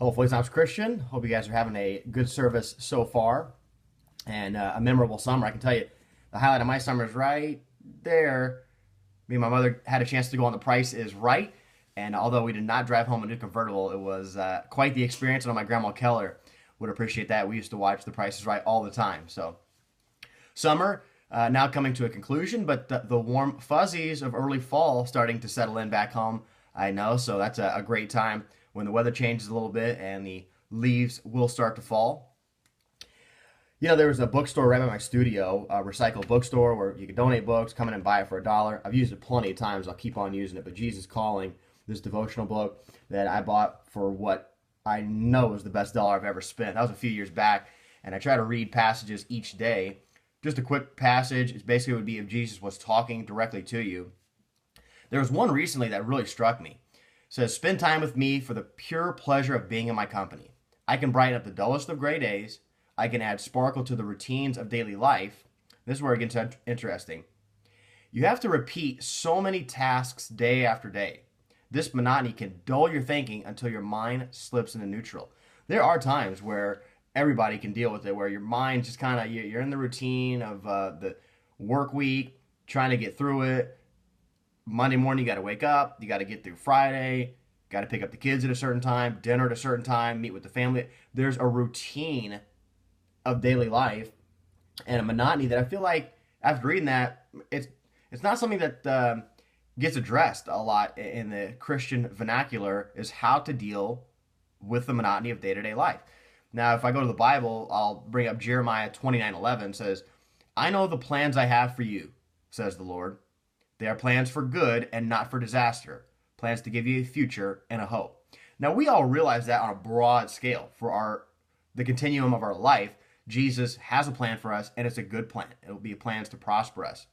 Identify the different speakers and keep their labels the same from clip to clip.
Speaker 1: Hopefully, it's not Christian. Hope you guys are having a good service so far and a memorable summer. I can tell you the highlight of my summer is right there. Me and my mother had a chance to go on The Price is Right. And although we did not drive home a new convertible, it was quite the experience. I know my grandma Keller would appreciate that. We used to watch The Price is Right all the time. So, summer now coming to a conclusion, but the warm fuzzies of early fall starting to settle in back home. I know, so that's a great time when the weather changes a little bit and the leaves will start to fall. You know, there was a bookstore right by my studio, a recycled bookstore where you could donate books, come in and buy it for $1. I've used it plenty of times. I'll keep on using it. But Jesus Calling, this devotional book that I bought for what I know is the best dollar I've ever spent. That was a few years back, and I try to read passages each day. Just a quick passage. It basically would be if Jesus was talking directly to you. There was one recently that really struck me. It says, spend time with me for the pure pleasure of being in my company. I can brighten up the dullest of gray days. I can add sparkle to the routines of daily life. This is where it gets interesting. You have to repeat so many tasks day after day. This monotony can dull your thinking until your mind slips into neutral. There are times where everybody can deal with it, where your mind just kind of, you're in the routine of the work week, trying to get through it. Monday morning, you got to wake up. You got to get through Friday. Got to pick up the kids at a certain time, dinner at a certain time, meet with the family. There's a routine of daily life and a monotony that I feel like after reading that, it's not something that gets addressed a lot in the Christian vernacular, is how to deal with the monotony of day-to-day life. Now, if I go to the Bible, I'll bring up Jeremiah 29:11 says, I know the plans I have for you, says the Lord. They are plans for good and not for disaster, plans to give you a future and a hope. Now, we all realize that on a broad scale for the continuum of our life. Jesus has a plan for us, and it's a good plan. It will be plans to prosper us.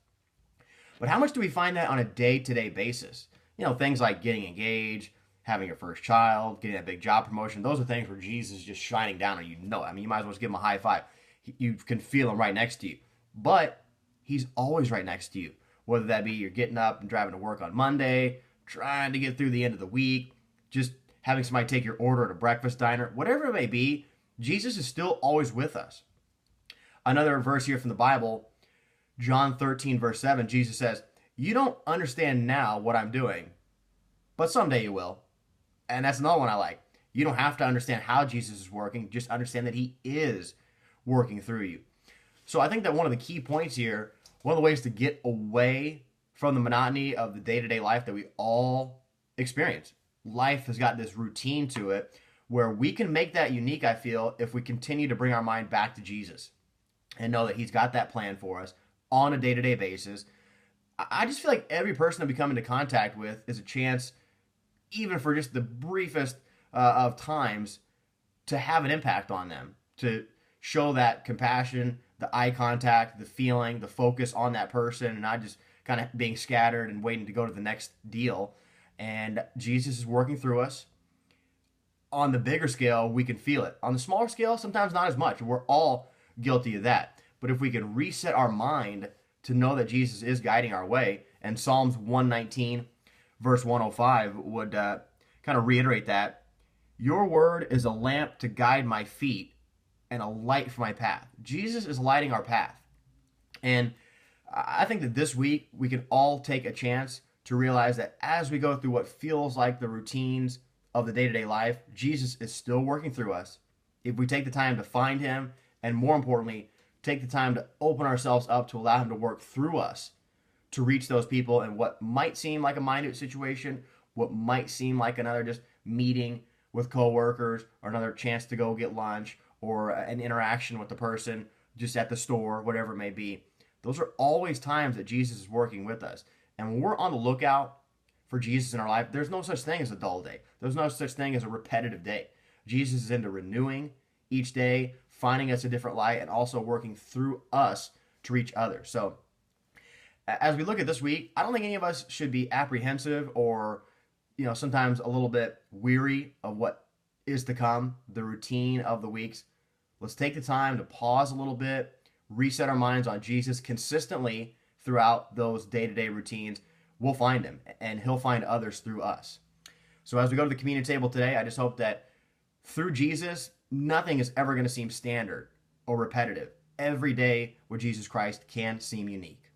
Speaker 1: But how much do we find that on a day-to-day basis? You know, things like getting engaged, having your first child, getting a big job promotion. Those are things where Jesus is just shining down on you. I mean, you might as well just give him a high five. You can feel him right next to you. But he's always right next to you. Whether that be you're getting up and driving to work on Monday, trying to get through the end of the week, just having somebody take your order at a breakfast diner, whatever it may be, Jesus is still always with us. Another verse here from the Bible, John 13, verse 7, Jesus says, you don't understand now what I'm doing, but someday you will. And that's another one I like. You don't have to understand how Jesus is working, just understand that he is working through you. So I think that one of the key points here, one of the ways to get away from the monotony of the day-to-day life that we all experience. Life has got this routine to it where we can make that unique, I feel, if we continue to bring our mind back to Jesus and know that he's got that plan for us on a day-to-day basis. I just feel like every person that we come into contact with is a chance, even for just the briefest of times, to have an impact on them, to show that compassion, the eye contact, the feeling, the focus on that person, and not just kind of being scattered and waiting to go to the next deal. And Jesus is working through us. On the bigger scale, we can feel it. On the smaller scale, sometimes not as much. We're all guilty of that. But if we can reset our mind to know that Jesus is guiding our way, and Psalms 119, verse 105 would kind of reiterate that, your word is a lamp to guide my feet and a light for my path. Jesus is lighting our path. And I think that this week we can all take a chance to realize that as we go through what feels like the routines of the day-to-day life, Jesus is still working through us. If we take the time to find him, and more importantly, take the time to open ourselves up to allow him to work through us to reach those people in what might seem like a minute situation, what might seem like another just meeting with coworkers, or another chance to go get lunch, or an interaction with the person just at the store, whatever it may be. Those are always times that Jesus is working with us. And when we're on the lookout for Jesus in our life, there's no such thing as a dull day. There's no such thing as a repetitive day. Jesus is into renewing each day, finding us a different light, and also working through us to reach others. So as we look at this week, I don't think any of us should be apprehensive or, sometimes a little bit weary of what is to come, the routine of the weeks. Let's take the time to pause a little bit, reset our minds on Jesus consistently throughout those day-to-day routines. We'll find him, and he'll find others through us. So as we go to the communion table today, I just hope that Through Jesus, nothing is ever going to seem standard or repetitive. Every day with Jesus Christ can seem unique.